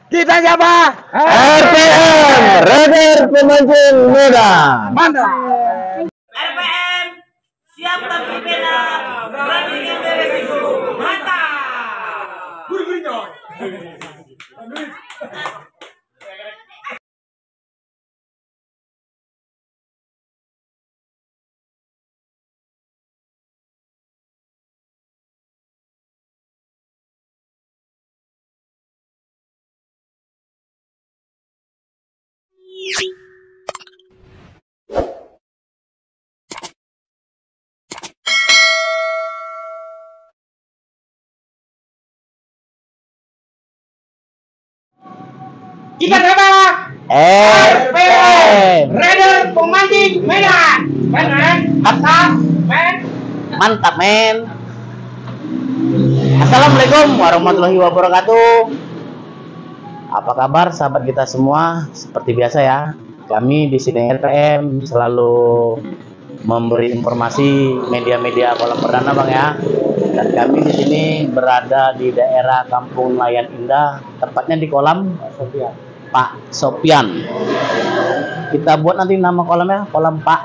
Kita siapa? RPM, Radar Pemancing Muda. Mantap. RPM siap tapi beda, berani ngambil resiko. Mantap. Kita siapa? RPM, Radar Pemancing Medan. Medan. Mantap. Men. mantap men. Assalamualaikum warahmatullahi wabarakatuh. Apa kabar sahabat kita semua? Seperti biasa ya, kami di sini RPM selalu memberi informasi media-media kolam perdana bang ya. Dan kami di sini berada di daerah Kampung Nelayan Indah, tepatnya di kolam Pak Sopian. Kita buat nanti nama kolamnya kolam Pak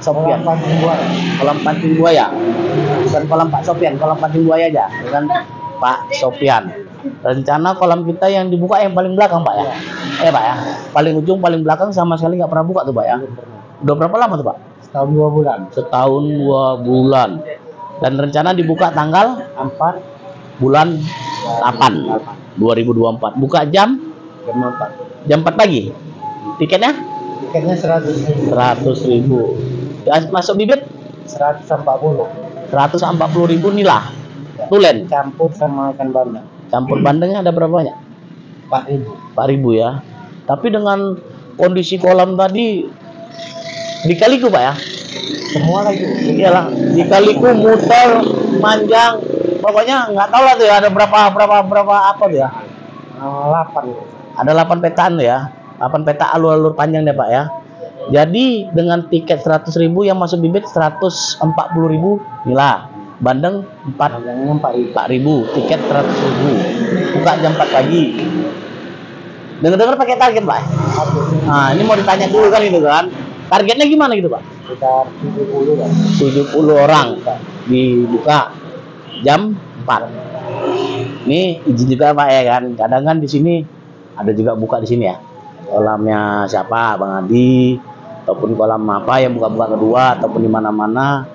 Sopian. Kolam pancing buaya. Bukan kolam Pak Sopian, kolam pancing buaya aja. Bukan Pak Sopian. Rencana kolam kita yang dibuka yang paling belakang Pak ya. Pak ya. Paling ujung paling belakang sama sekali nggak pernah buka tuh Pak ya. Udah berapa lama tuh Pak? Setahun 2 bulan. Setahun 2 bulan. Dan rencana dibuka tanggal 4 bulan 8 2024. Buka jam 4. 4 pagi. Tiketnya Tiketnya 100.000. 100.000. Ya, masuk bibit 140. 140.000 nila. Tulen. Campur sama ikan bandeng. Campur bandengnya ada berapa banyak? 4.000. 4.000 ya. Tapi dengan kondisi kolam tadi dikaliku Pak ya. Semua lagi. Iyalah, dikaliku muter panjang. Pokoknya nggak tahu lah tuh ya ada berapa apa tuh ya. 8. Ada 8 petaan ya. 8 peta alur-alur panjang deh Pak ya. Jadi dengan tiket 100.000 yang masuk bibit 140.000 nila. Bandeng 4.000. Tiket 100.000. Buka jam 4 pagi. Dengar-dengar pakai target Pak. Nah, ini mau ditanya dulu kan itu kan. Targetnya gimana gitu Pak? Sekitar 70 kan. 70 orang dibuka jam 4. Ini izin juga Pak ya kan. Kadang kan di sini ada juga buka di sini ya. Kolamnya siapa? Bang Adi ataupun kolam apa yang buka-buka kedua ataupun di mana-mana.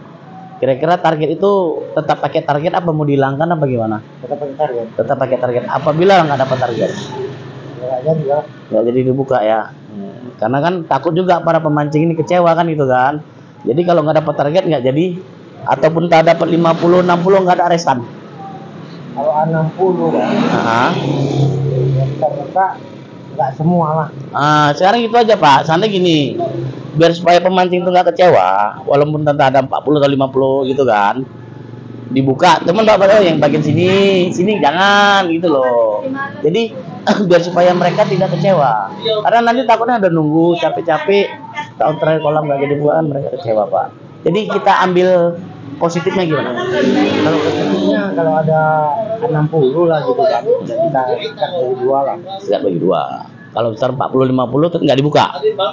Kira-kira target itu tetap pakai target apa mau dihilangkan apa gimana? Kita pakai target. Tetap pakai target. Apabila nggak dapat target, Enggak juga. nggak jadi dibuka ya. Karena kan takut juga para pemancing ini kecewa kan itu kan. Jadi kalau nggak dapat target nggak jadi, ataupun tak dapat 50, 60 nggak ada aresan. Kalau 60 kan. Nah, Kita buka enggak semua lah. sekarang itu aja Pak. Santai gini, biar supaya pemancing itu nggak kecewa, walaupun tentu ada 40 atau 50 gitu kan, dibuka. Teman Bapak yang bagian sini jangan gitu loh. Jadi biar supaya mereka tidak kecewa. Karena nanti takutnya ada nunggu capek-capek, tahun terakhir kolam nggak jadi bukaan mereka kecewa Pak. Jadi kita ambil positifnya gimana? Kalau positifnya kalau ada 60 lah gitu kan. Kita bagi 2 lah. Tidak bagi 2. Kalau besar 40 50 tetap nggak dibuka.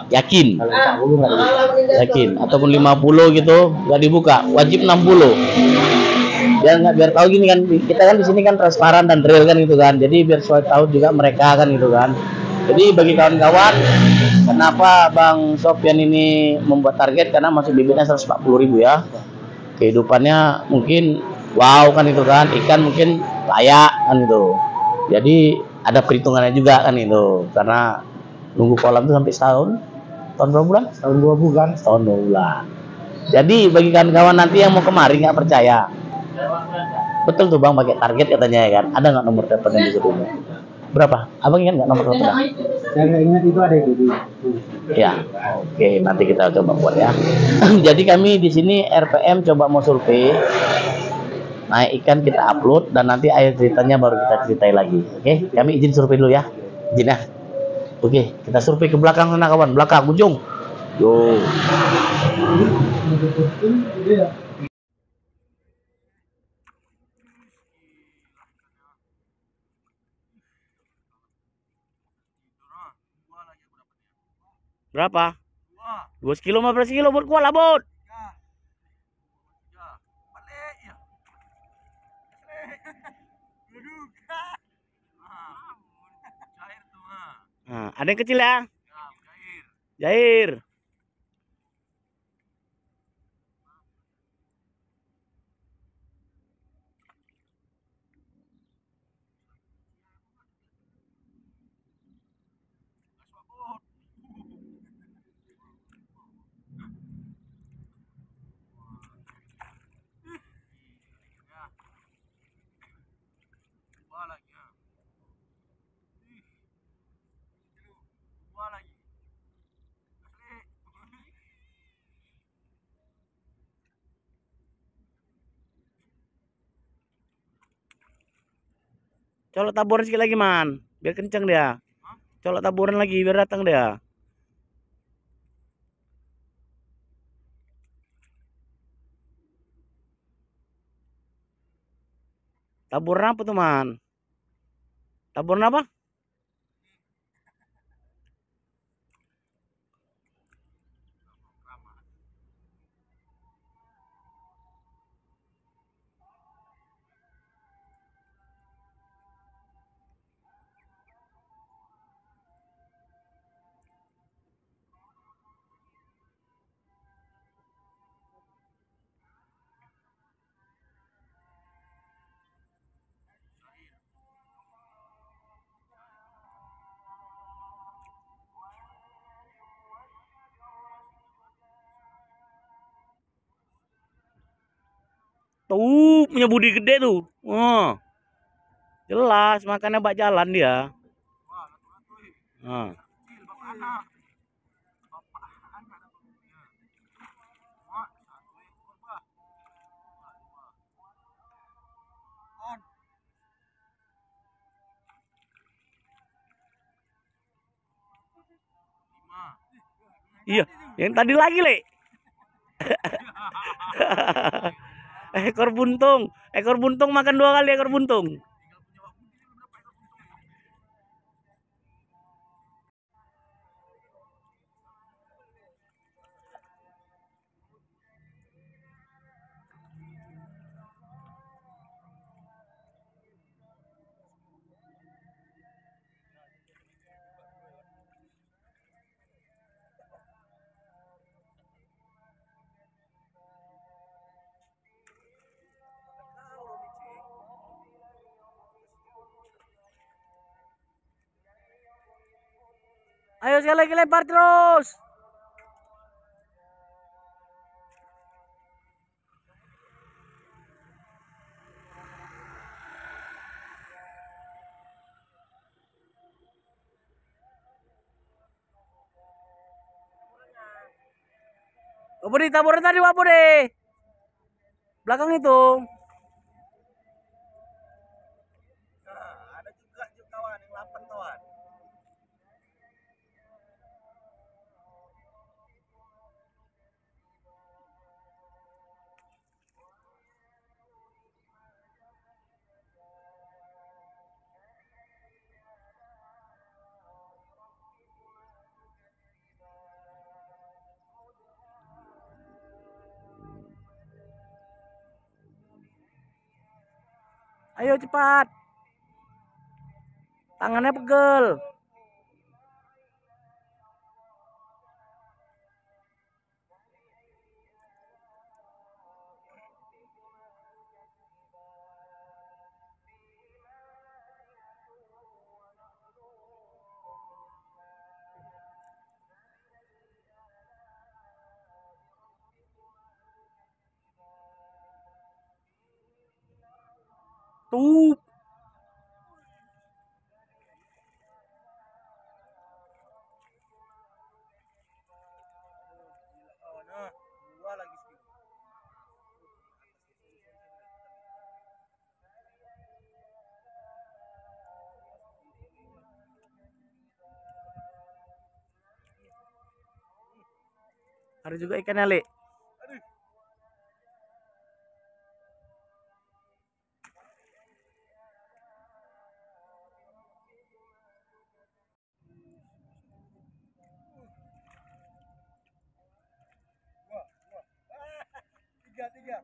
Yakin? Kalau 40 enggak bisa. Yakin? Ataupun 50 gitu nggak dibuka. Wajib 60. Biar tahu gini kan, kita kan di sini kan transparan dan real kan gitu kan. Jadi biar supaya tahu juga mereka kan gitu kan. Jadi bagi kawan-kawan, kenapa Bang Sopian ini membuat target karena masuk bibitnya 140.000 ya. Kehidupannya mungkin wow kan itu kan, ikan mungkin layak kan itu. Jadi ada perhitungannya juga kan itu, karena nunggu kolam itu sampai setahun. Tahun berapa bulan? Tahun 2 bulan. Tahun 2 bulan. Jadi bagi kawan-kawan nanti yang mau kemari nggak percaya, betul tuh Bang pakai target katanya ya kan. Ada nggak nomor teleponnya di situ? Berapa? Abang ingat nggak nomor teleponnya? Saya nggak ingat itu ada itu. Ya, oke, nanti kita coba buat ya. Jadi kami di sini RPM coba mau survei, naik ikan kita upload dan nanti akhir ceritanya baru kita ceritain lagi. Oke, kami izin survei dulu ya, izin ya. Oke, kita survei ke belakang sana kawan, belakang ujung. Yo. Berapa? 2 kilo 15 kilo buat kuah lah, Bot. Nah, ada yang kecil ya? Jair. Colok taburan sekali lagi, Man. Biar kenceng dia. Colok taburan lagi biar datang dia. Taburan apa tuh, Man? Taburan apa? Tuh, punya budi gede tuh. Oh, jelas makannya bak jalan dia. Nah. Iya, yang tadi lagi, Le. Ekor buntung. Ekor buntung makan 2 kali ekor buntung. Ayo sekali lagi lempar terus. Budi taburan tadi, Pak Budi. Belakang itu. Ada juga kawan yang 8 kawan. Ayo cepat. Tangannya pegel. Tuh. Dua lagi sedikit. Ada juga ikan lele. tiga.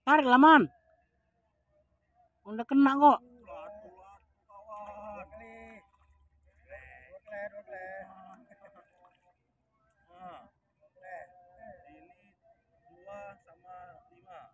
Tarik lah, Man. Udah kena kok. Kawan nih. Dua. Nah, ini 2 sama 5.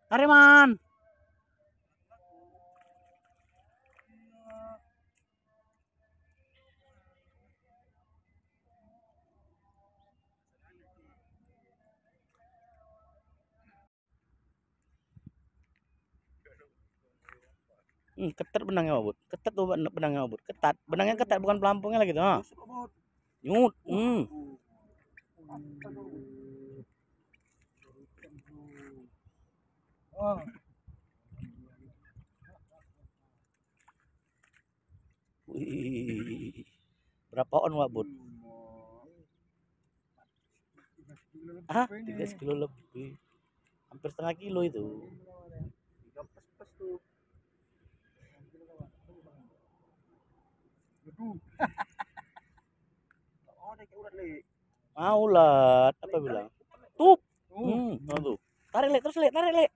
Tarik, Man. Ketat benangnya, Bud. Ketat tuh benangnya, Bud. Ketat. Benangnya ketat, bukan pelampungnya lagi tuh. Nyut. Oh. Wih. Berapa on, Wak, Bud? 3 kilo lebih. Hampir setengah kilo itu. 3 plus tuh. Oh, kayak urat le. Ulat, apa bilang? Tuh. Tuh. Tarik, Le, terus, Le, tarik, Le.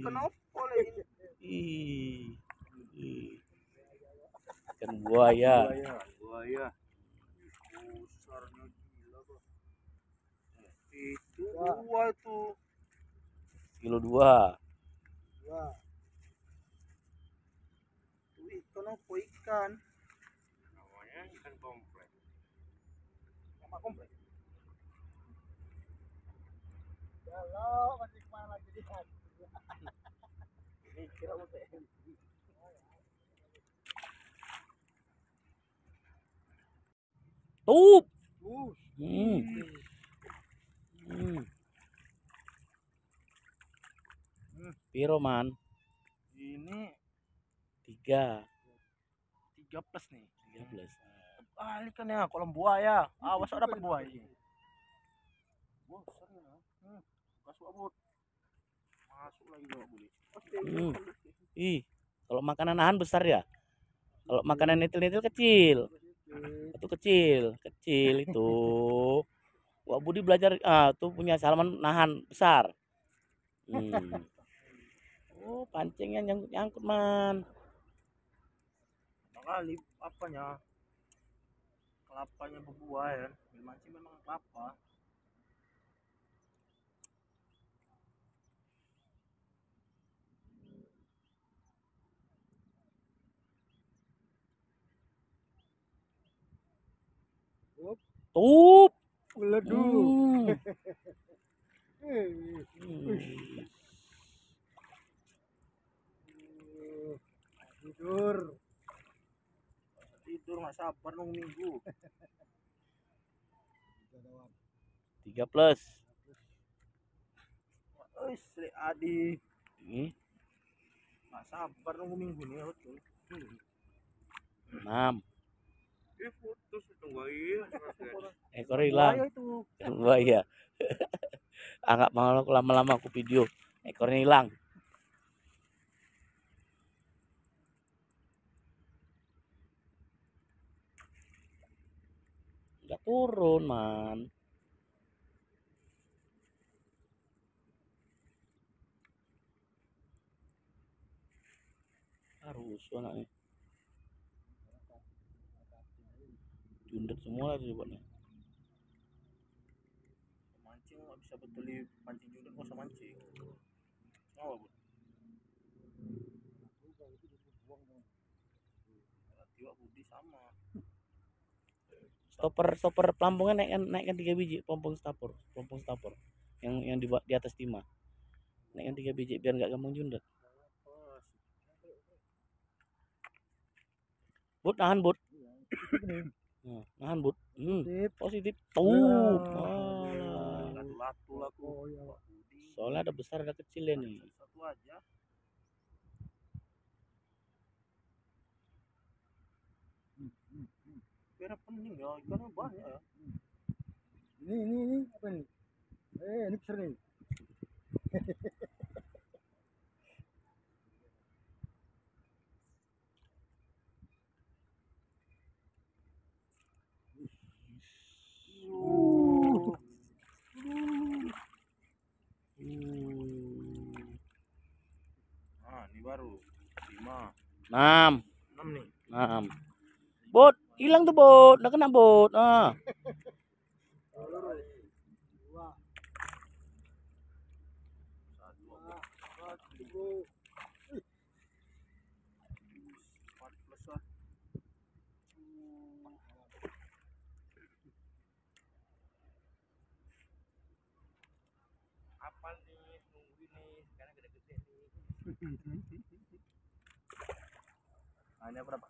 Kenapa le? Ikan buaya. Buaya. Besarnya gila, Bang. Itu 2 itu. Kilo 2. Wah. Itu ikan apa ikan? Namanya ikan komplek. Nama komplek. Kalau masih kemana lagi lihat. Ini kira UTM. Tuh. Piro, Man? Ini 3 plus nih. 13. Balik kan ya kolam buaya. Awas dapat buaya ini. Besar ya. Masuk abut. Masuk lagi dong, Budi. Kalau makanan nahan besar ya. Kalau makanan nitil-nitil kecil. Itu kecil itu. Wak Budi belajar tuh punya Salman nahan besar. Oh, pancingnya nyangkut, Man. Kali apanya? Kelapanya berbuah ya. Mancing memang kelapa. Tup. Waduh. Tidur. Tidur nggak sabar nunggu minggu. 3 plus. Wis, Lek Adi. Ini Nggak sabar nunggu minggu nih betul. 6. Putus itu enggak iya. Ekor hilang. Bahaya itu. Enggak iya. Anggap mau lama-lama aku video. Ekornya hilang. Enggak turun, man. Harus anaknya. Jundet semua lagi buatnya. Mancing nggak bisa betul di pancing juga nggak usah mancing. Oh, Bu. Tiwa Budi sama. Stopper pelampungnya naikkan 3 biji pelampung stopper yang di atas timah. Naikkan 3 biji biar nggak gampang jundet. Bud, nahan bud. Nah, nahan bud. Positif. Latu laku. Soalnya ada besar ada kecilnya nih. Satu aja. Kira pening ya, ikannya banyak ya. Ini apa nih? Ini besar nih. Nah, ini baru 5. 6. 6 nih. 6. Bot, hilang tuh bot. Udah kena bot. Ah. Apa nih? Nunggu nih, sekarang gede-gede nih. Hanya berapa?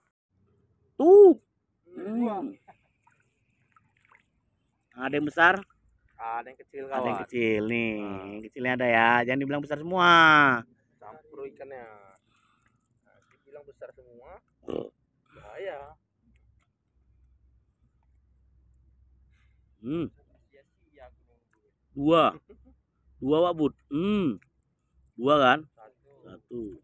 Tuh. 2. Ada yang besar, Ada yang kecil ada yang kawan. kecil nih. Yang kecilnya ada ya. Jangan dibilang besar semua. Campur ikannya. Nah, dibilang besar semua. Bahaya. Sia-sia aku nunggu. 2. 2 Wak Bud. 2 kan? 1.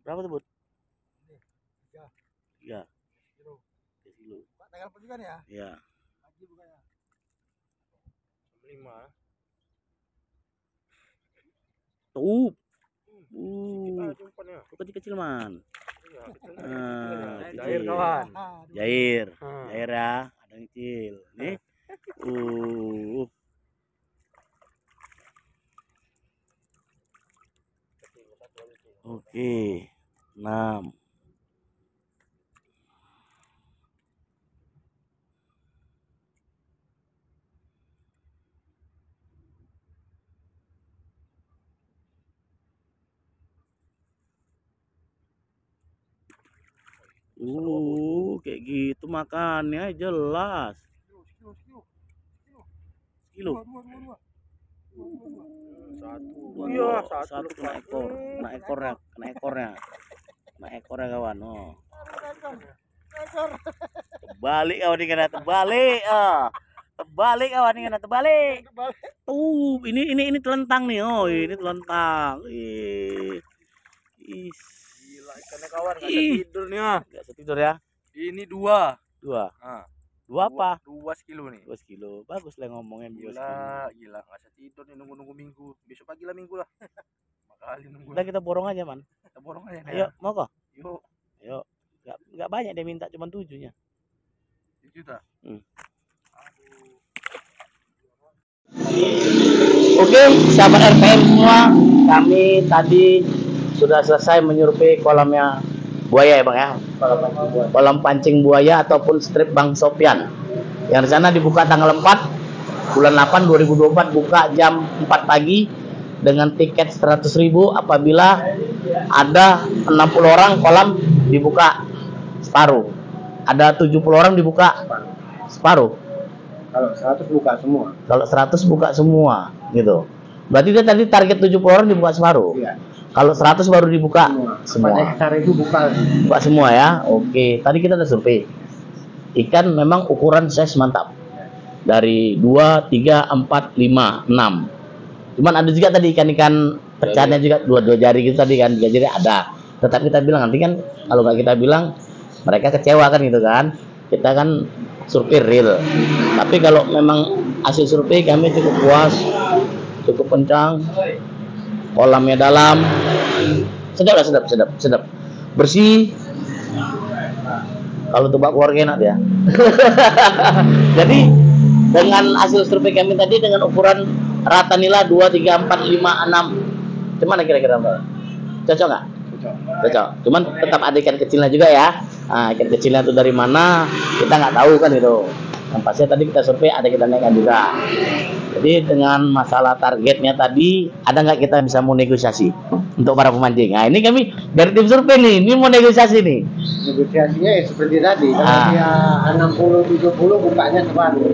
Berapa tuh Bud? 3 kilo. Pak tanggal percikan ya? Iya. Pagi bukannya. 5. Tuh. Kita umpannya. Tuh kecil-kecil man. Iya, kecilnya. Nah, Cair kecil. kawan. Jair. Jair ya. Ada yang kecil. Nih. Oke. 6. Kayak gitu makannya jelas. Kilo. 1. Iya, Satu kena ekor. Kena ekornya kawan. Oh. Terbalik kawan ini kena terbalik. Terbalik kawan ini kena terbalik. Tuh, ini telentang nih. Oh, ini telentang. Gila ikannya kawan, nggak bisa tidur nih ya. Nggak bisa tidur ya. Ini 2. 2. Nah, 2 apa? 2 kilo nih. 2 kilo. Bagus lah ngomongin 2 kilo. Gila, nggak bisa tidur nih nunggu minggu. Besok pagi lah minggu lah. Makali nunggu. Udah kita borong aja man. Kita borong aja. Ayo, mau kok? Yuk. Ayo. Nggak banyak dia minta, cuma 7-nya. 7 juta. Aduh. Oke, sahabat RPM semua, kami tadi sudah selesai menyurvei kolamnya buaya ya Bang ya. Kolam pancing buaya ataupun strip Bang Sopyan. Yang di sana dibuka tanggal 4 bulan 8 2024, buka jam 4 pagi dengan tiket 100.000. Apabila ada 60 orang, kolam dibuka separuh. Ada 70 orang dibuka separuh. Kalau 100 buka semua. Kalau 100 buka semua gitu. Berarti dia tadi target 70 orang dibuka separuh. Iya. Kalau 100 baru dibuka semua. 4 hektar itu buka. Buka semua ya. Oke, tadi kita udah survei. Ikan memang ukuran size mantap. Dari 2, 3, 4, 5, 6. Cuman ada juga tadi ikan-ikan pecahnya juga dua jari gitu tadi kan, 3 jari ada. Tetap kita bilang nanti kan kalau nggak kita bilang mereka kecewa kan gitu kan. Kita kan survei real. Tapi kalau memang hasil survei kami cukup puas, cukup kencang, kolamnya dalam, sedap, bersih. Kalau tebak keluarga enak ya. Jadi dengan hasil survei kami tadi dengan ukuran rata nilai 2, 3, 4, 5, 6, gimana kira-kira Mbak? Cocok nggak? Cocok. Cuman tetap ada ikan kecilnya juga ya. Nah, ikan kecilnya itu dari mana kita nggak tahu kan itu. Yang pasti tadi kita survei ada kita naikkan juga. Jadi dengan masalah targetnya tadi ada nggak kita bisa mau negosiasi untuk para pemancing. Nah ini kami dari tim survei nih, ini mau negosiasi nih. Negosiasinya ya seperti tadi. Kalau dia 60-70 bukanya separuh.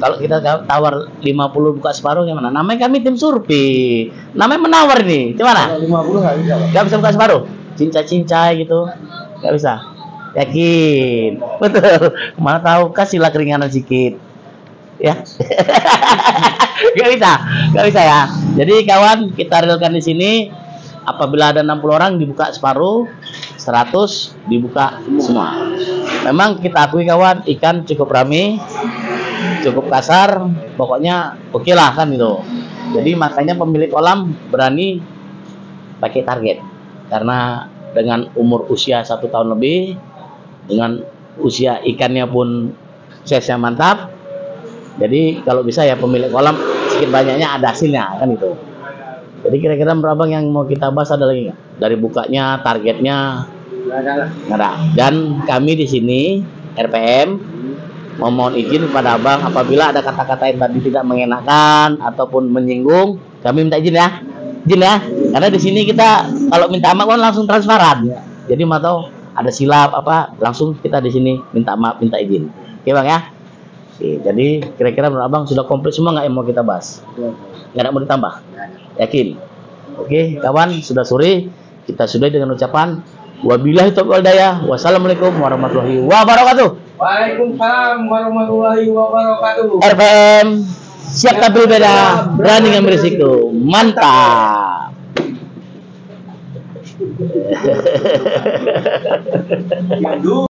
Kalau kita tawar 50 buka separuh gimana? Namanya kami tim survei. Namanya menawar nih. Gimana? Kalau 50 nggak bisa. Nggak bisa buka separuh? Cincai-cincai gitu. Nggak bisa. Yakin? Betul. Mana tahu kasihlah keringanan sedikit. Ya. Nggak bisa ya. Jadi kawan, kita realkan di sini. Apabila ada 60 orang dibuka separuh, 100 dibuka semua. Memang kita akui kawan, ikan cukup ramai, cukup kasar, pokoknya oke lah kan gitu. Jadi makanya pemilik kolam berani pakai target, karena dengan umur usia 1 tahun lebih, dengan usia ikannya pun size-nya mantap. Jadi kalau bisa ya pemilik kolam sedikit banyaknya ada hasilnya kan itu. Jadi kira-kira berapa yang mau kita bahas ada lagi nggak? Dari bukanya, targetnya nggak ada. Dan kami di sini RPM memohon izin kepada abang apabila ada kata-kata yang tadi tidak mengenakan ataupun menyinggung, kami minta izin ya. Izin ya. Karena di sini kita kalau minta maaf kan langsung transparan. Jadi mau tahu ada silap apa langsung kita di sini minta maaf, minta izin. Oke bang ya. Oke, jadi kira-kira menurut abang sudah komplit semua nggak yang mau kita bahas? Nggak ada mau ditambah? Yakin? Oke kawan, sudah sore kita sudah dengan ucapan wabillahi taufiq wal hidayah. Wassalamualaikum warahmatullahi wabarakatuh. Waalaikumsalam warahmatullahi wabarakatuh. RPM siap tampil beda, berani ngambil risiko, mantap.